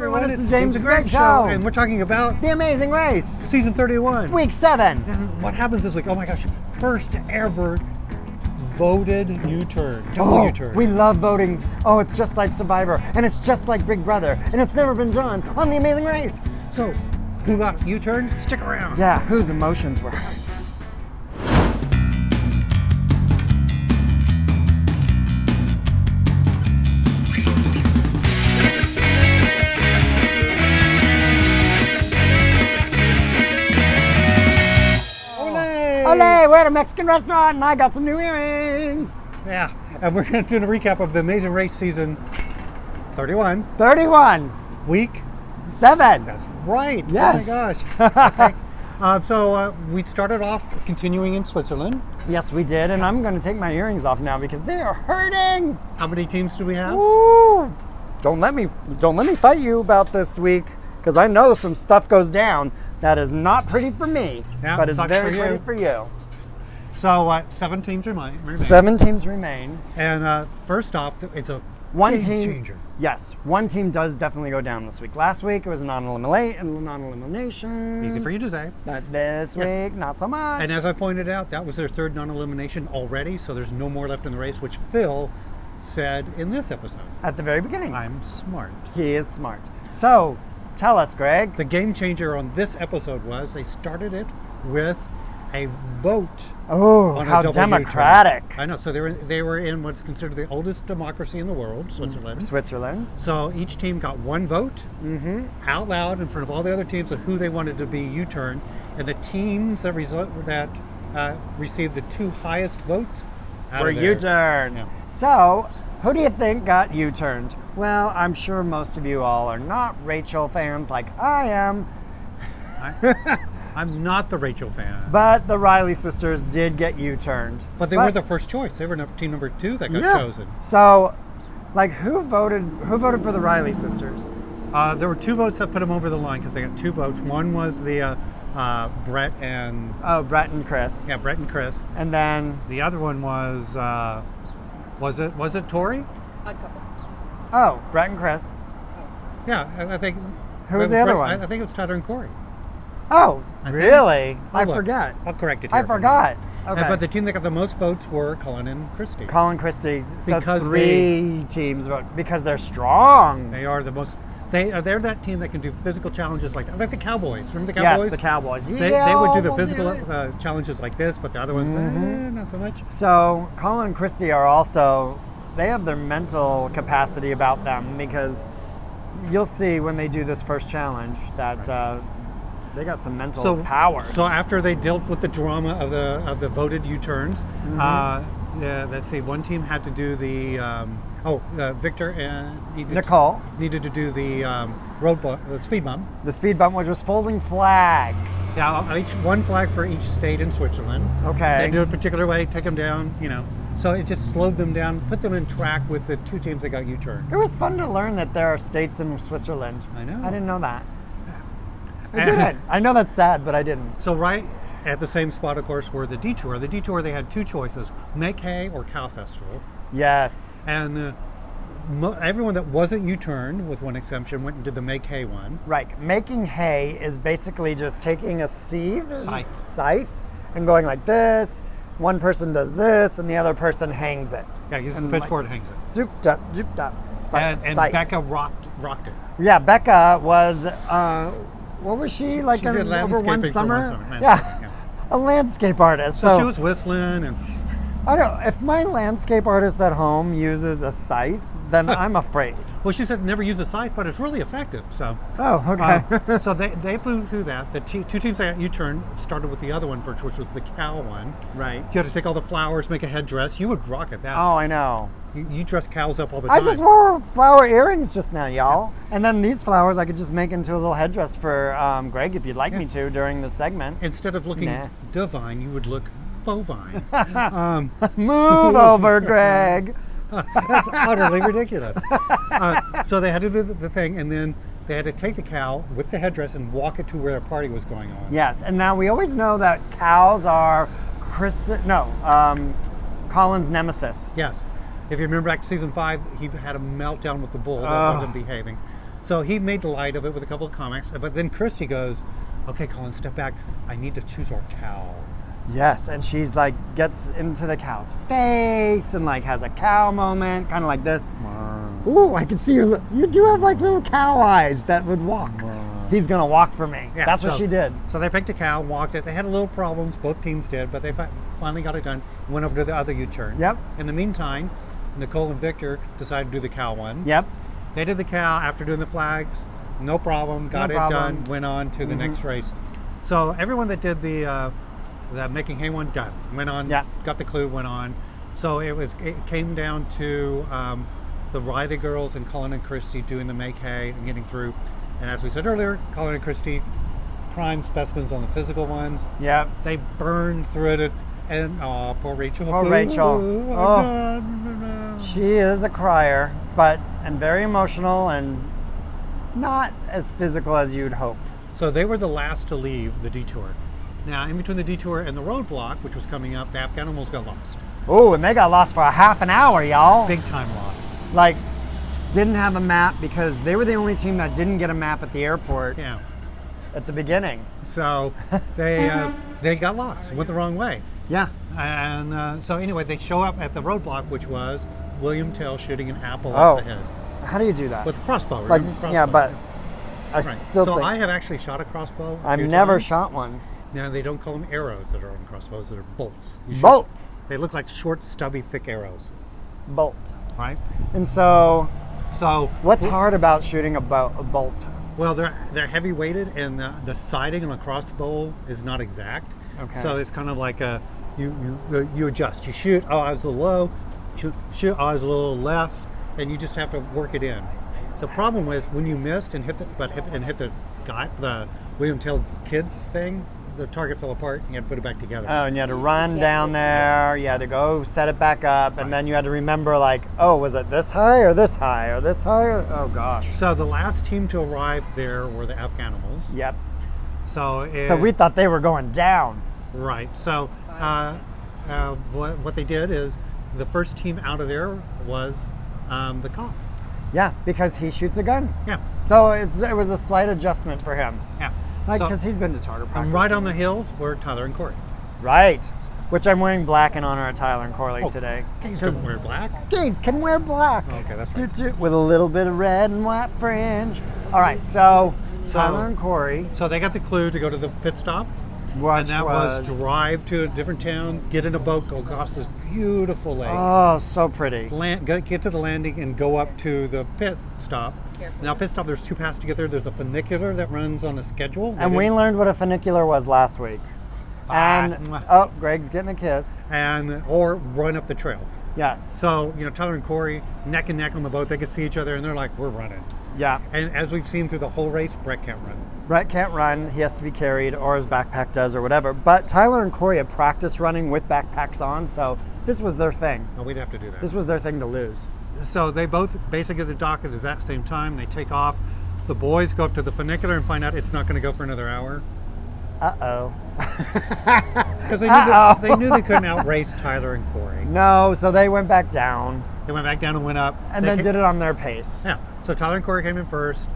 everyone, it's the James and Greg Show. And we're talking about The Amazing Race, season 31. week 7. And what happens this week? Oh my gosh, first ever voted U-turn. Oh, U-turn. we love voting. Oh, it's just like Survivor, and it's just like Big Brother, and it's never been done on The Amazing Race. So, who got U-turn? Stick around. Yeah, whose emotions were hurt? Ole, we're at a Mexican restaurant and I got some new earrings. Yeah, and we're going to do a recap of The Amazing Race season 31. 31. Week 7. That's right. Yes. Oh my gosh. So we started off continuing in Switzerland. Yes, we did, and I'm going to take my earrings off now because they are hurting. How many teams do we have? Woo! Don't let me fight you about this week because I know some stuff goes down that is not pretty for me, Yeah, but it's sucks very for you. pretty for you. So 7 teams remain. 7 teams remain. And first off, it's a One game team, changer. yes, one team does definitely go down this week. Last week it was a non-elimination. Easy for you to say. But this week, not so much. And as I pointed out, that was their third non-elimination already, so there's no more left in the race, which Phil said in this episode. At the very beginning. I'm smart. He is smart. So, tell us, Greg. The game changer on this episode was they started it with a vote. Oh, on a how double democratic. U-turn. I know. So they were in what's considered the oldest democracy in the world, Switzerland. Switzerland. So each team got one vote out loud in front of all the other teams of who they wanted to be U-turn, and the teams that received the 2 highest votes out Were of there. U-turned. Yeah. So, who do you think got U-turned? Well, I'm sure most of you all are not Rachel fans like I am, I'm not the Rachel fan, but the Riley sisters did get U-turned. but they were the first choice. They were team number 2 that got chosen. So, like, who voted for the Riley sisters? There were 2 votes that put them over the line because they got 2 votes. One was the Brett and Brett and Chris. Brett and Chris. And then, The other one was it Tori? Odd couple. Brett and Chris. Yeah, I think. Who was the other one? I think it was Tyler and Corey. Oh, I think. really? I I'll look. forget. I'll correct it. I Here for you. forgot. Okay. But the team that got the most votes were Colin and Christy. Colin Christie. So Because 3 teams vote because they're strong. They are the most. They're that team that can do physical challenges like the Cowboys. Remember the Cowboys? Yes, the Cowboys. They would do the physical challenges like this, but the other ones, not so much. So Colin and Christie are also, they have their mental capacity about them because you'll see when they do this first challenge that they got some mental power. So after they dealt with the drama of the voted U-turns, let's see, one team had to do the Victor and Nicole needed to do the the speed bump. The speed bump, which was folding flags. Yeah, one flag for each state in Switzerland. Okay. They do it a particular way, take them down, So it just slowed them down, put them in track with the 2 teams that got U-turned. It was fun to learn that there are states in Switzerland. I know. I didn't know that. I didn't. I know that's sad, but I didn't. So right at the same spot, of course, were the Detour. The Detour, they had 2 choices, Make Hay or Cow Festival. Yes. And everyone that wasn't U-turned, with one exception, went and did the Make Hay one. Right. Making hay is basically just taking a scythe, and going like this. One person does this, and the other person hangs it. Yeah, uses the pitchfork and hangs it. Zooped up, zooped up. And scythe. Becca rocked it. Yeah, Becca was, what was she, like She did over landscaping one for summer? one summer. Yeah, a landscape artist. So she was whistling and... I don't know, if my landscape artist at home uses a scythe, then I'm afraid. Well, she said never use a scythe, but it's really effective. So. Oh, okay. So they flew through that. The 2 teams that got U-turned started with the other one first, which was the cow one. Right. You had to take all the flowers, make a headdress. You would rock it. That. Oh, I know. You dress cows up all the time. I just wore flower earrings just now, y'all. And then these flowers I could just make into a little headdress for Greg if you'd like me to during the segment. Instead of looking divine, you would look bovine. Move over, Greg. That's utterly ridiculous. So they had to do the thing, and then they had to take the cow with the headdress and walk it to where a party was going on. Yes, and now we always know that cows are Colin's nemesis. Yes. If you remember back to season 5, he had a meltdown with the bull that wasn't behaving. So he made light of it with a couple of comics, but then Christy goes, "Okay, Colin, step back. I need to choose our cow." Yes, and she's like gets into the cow's face and like has a cow moment, kind of like this. Ooh, I can see you. You do have like little cow eyes that would walk. He's gonna walk for me. Yeah, That's what she did. So they picked a cow, walked it. They had a little problems, both teams did, but they finally got it done. Went over to the other U-turn. Yep. In the meantime, Nicole and Victor decided to do the cow one. Yep. They did the cow after doing the flags. No problem. Got it done. Went on to the next race. So everyone that did the making hay one done. Went on. Yeah. Got the clue. Went on. So it came down to the Ryder girls and Colin and Christy doing the make hay and getting through. And as we said earlier, Colin and Christy, prime specimens on the physical ones. Yep. They burned through it, and poor Rachel. Poor Rachel. Oh. She is a crier, and very emotional and not as physical as you'd hope. So they were the last to leave the detour. Now, in between the detour and the roadblock, which was coming up, the Afghanimals got lost. Oh, and they got lost for a half an hour, y'all. Big time lost. Like, didn't have a map because they were the only team that didn't get a map at the airport at the beginning. So they got lost, went the wrong way. Yeah. And so anyway, they show up at the roadblock, which was William Tell shooting an apple off the head. How do you do that? With a crossbow. Like, crossbow, yeah, but I right. still so think... I have actually shot a crossbow. I've never shot one. Now, they don't call them arrows that are on crossbows, they're bolts. Bolts! They look like short, stubby, thick arrows. Bolt. Right? And so what's hard about shooting a bolt? Well, they're heavy weighted, and the sighting on a crossbow is not exact. Okay. So it's kind of like you adjust. You shoot. Oh, I was a little low. Shoot. Oh, I was a little left, and you just have to work it in. The problem was when you missed and hit the William Tell kids thing. The target fell apart, and you had to put it back together. Oh, and you had to run down there, you had to go set it back up, and then you had to remember, like, oh, was it this high or this high or this high? Oh, gosh. So the last team to arrive there were the Afghanimals. Yep. So we thought they were going down. Right. So what they did is the first team out of there was the cop. Yeah, because he shoots a gun. Yeah. So it was a slight adjustment for him. Yeah. Because he's been to target practice. And right on the hills were Tyler and Corey. Right. Which I'm wearing black in honor of Tyler and Corey today. Gays can wear black? Gays can wear black. Okay, that's right. With a little bit of red and white fringe. All right, so Tyler and Corey. So they got the clue to go to the pit stop. And that was drive to a different town, get in a boat, go across this beautiful lake. Oh, so pretty. Get to the landing and go up to the pit stop. Now, pit stop, there's two paths to get there. There's a funicular that runs on a schedule. And we learned what a funicular was last week. And, Greg's getting a kiss. Or run up the trail. Yes. So, Tyler and Corey, neck and neck on the boat, they could see each other and they're like, we're running. Yeah. And as we've seen through the whole race, Brett can't run. Brett can't run. He has to be carried, or his backpack does, or whatever. But Tyler and Corey had practiced running with backpacks on, so this was their thing. Oh, we'd have to do that. This was their thing to lose. So they both basically the dock at the exact same time. They take off. The boys go up to the funicular and find out it's not going to go for another hour. Uh-oh. Because they knew they couldn't outrace Tyler and Corey. No, so they went back down. They went back down and went up. And then did it on their pace. Yeah. So Tyler and Corey came in first.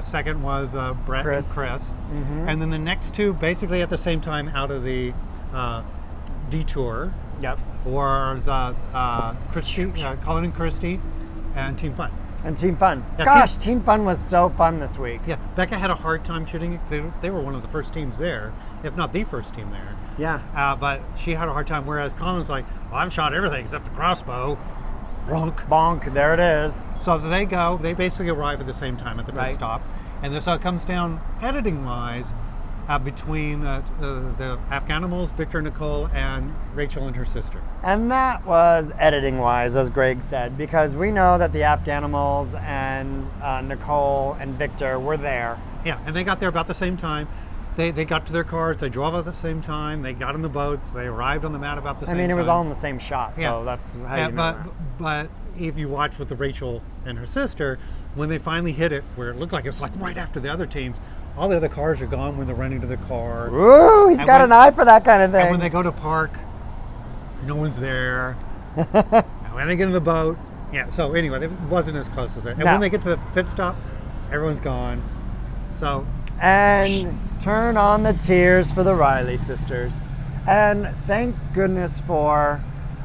Second was Brett and Chris. Mm-hmm. And then the next two, basically at the same time out of the detour, was Colin and Christy and Team Fun. And Team Fun. Yeah, Gosh, Team Fun was so fun this week. Yeah, Becca had a hard time shooting it. They were one of the first teams there, if not the first team there. Yeah. But she had a hard time, whereas Colin's like, well, I've shot everything except the crossbow. Bonk. Bonk, there it is. So they basically arrive at the same time at the pit stop. And so it comes down, editing-wise, between the Afghanimals, Victor, Nicole, and Rachel and her sister. And that was editing-wise, as Greg said, because we know that the Afghanimals and Nicole and Victor were there. Yeah, and they got there about the same time. They got to their cars, they drove at the same time, they got in the boats, they arrived on the mat about the same time. It was all in the same shot, so that's how you know. But if you watch with the Rachel and her sister, when they finally hit it, where it looked like it was like right after the other teams, all the other cars are gone when they're running to the car. Ooh, he's got an eye for that kind of thing. And when they go to park, no one's there. And when they get in the boat, so anyway, it wasn't as close as that. And when they get to the pit stop, Everyone's gone. So, And turn on the tears for the Riley sisters. And thank goodness for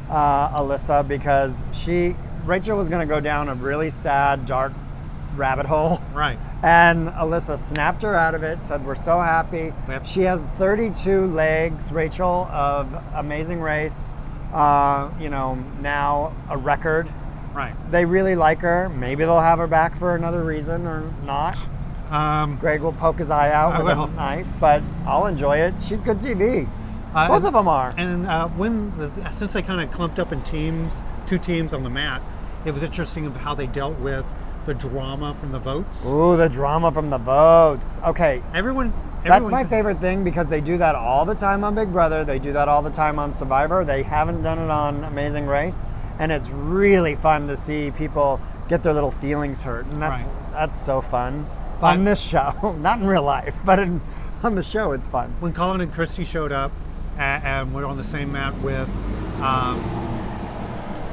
Alyssa, because Rachel was going to go down a really sad, dark rabbit hole. right. And Alyssa snapped her out of it, said, we're so happy. Yep. She has 32 legs, Rachel, of Amazing Race. Now a record. Right. They really like her. Maybe they'll have her back for another reason or not. Greg will poke his eye out with a knife, but I'll enjoy it. She's good TV. Both of them are. And since they kind of clumped up in teams, 2 teams on the mat, it was interesting of how they dealt with the drama from the votes. Ooh, the drama from the votes. Okay. Everyone That's my favorite thing, because they do that all the time on Big Brother. They do that all the time on Survivor. They haven't done it on Amazing Race. And it's really fun to see people get their little feelings hurt. And that's so fun. On this show, not in real life, but on the show, it's fun. When Colin and Christy showed up and we're on the same mat with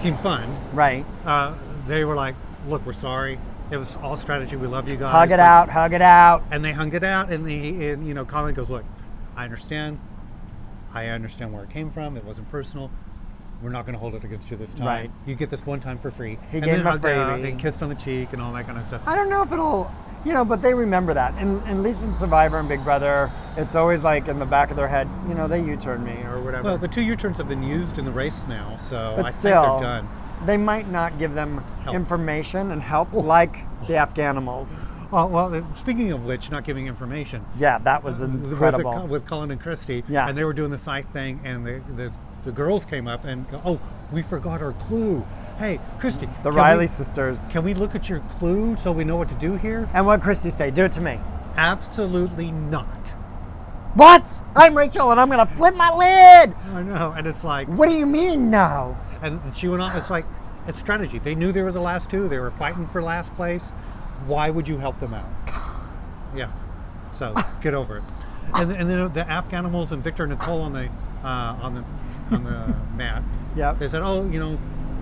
Team Fun, right? They were like, "Look, we're sorry. It was all strategy. We love you guys. Hug it out, hug it out." And they hung it out. And Colin goes, "Look, I understand. I understand where it came from. It wasn't personal. We're not going to hold it against you this time. Right. You get this one time for free." He and gave then him a hugged out freebie. and kissed on the cheek and all that kind of stuff. I don't know if it'll, but they remember that. And at least in Survivor and Big Brother, it's always like in the back of their head, they U-turned me or whatever. Well, the 2 U-turns have been used in the race now, so but I still, think they're done. They might not give them Help. information and help like the Afghanimals. Oh, well, speaking of which, not giving information. Yeah, that was incredible. With Colin and Christy, Yeah. and they were doing the side thing, and the girls came up and go, "Oh, we forgot our clue. Hey, Christy, The can Riley we- sisters. Can we look at your clue so we know what to do here?" And what Christy say? Do it to me. Absolutely not. What? I'm Rachel and I'm going to flip my lid. I know, and it's like, What do you mean no? and she went on. It's like, it's strategy. They knew they were the last 2. They were fighting for last place. Why would you help them out? Yeah. So get over it. And then the Afghanimals and Victor and Nicole on the mat. Yep. They said, "Oh,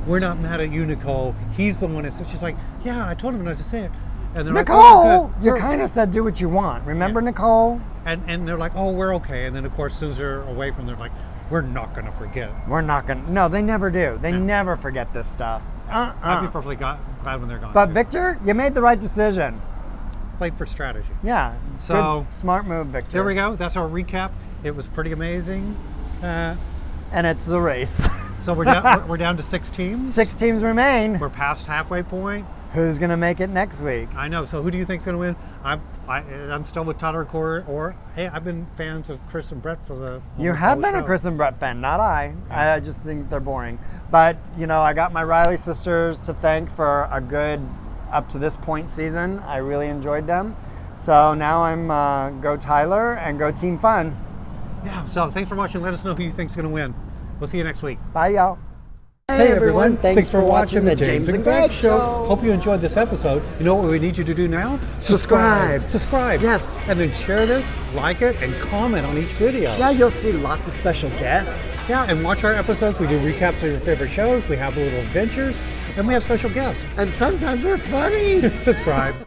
we're not mad at you, Nicole. He's the one that said." She's like, "Yeah, I told him not to say it." And they're Nicole, like, "Oh, you good. kind of said do what you want. Remember, Yeah. Nicole? And they're like, "Oh, we're okay." And then of course, as soon as they're away from, they're like, "We're not going to forget." We're not going to. No, they never do. They Yeah. never forget this stuff. I'd be perfectly glad when they're gone. But too. Victor, you made the right decision. Played for strategy. Yeah. So- good, smart move, Victor. There we go. That's our recap. It was pretty amazing. And it's a race. So we're down. we're down to 6 teams. 6 teams remain. We're past halfway point. Who's going to make it next week? I know. So who do you think's going to win? I'm still with Tyler Core, or hey, I've been fans of Chris and Brett for the. You have been a Chris and Brett fan, not I. I just think they're boring. But, I got my Riley sisters to thank for a good up to this point season. I really enjoyed them. So now I'm go Tyler and go Team Fun. Yeah. So thanks for watching. Let us know who you think's going to win. We'll see you next week. Bye, y'all. Hey everyone, thanks for watching the James and Greg Show. Hope you enjoyed this episode. You know what we need you to do now? Subscribe. Subscribe. Yes. And then share this, like it, and comment on each video. Yeah, you'll see lots of special guests. Yeah, and watch our episodes. We do recaps of your favorite shows. We have little adventures, and we have special guests. And sometimes we're funny. Subscribe.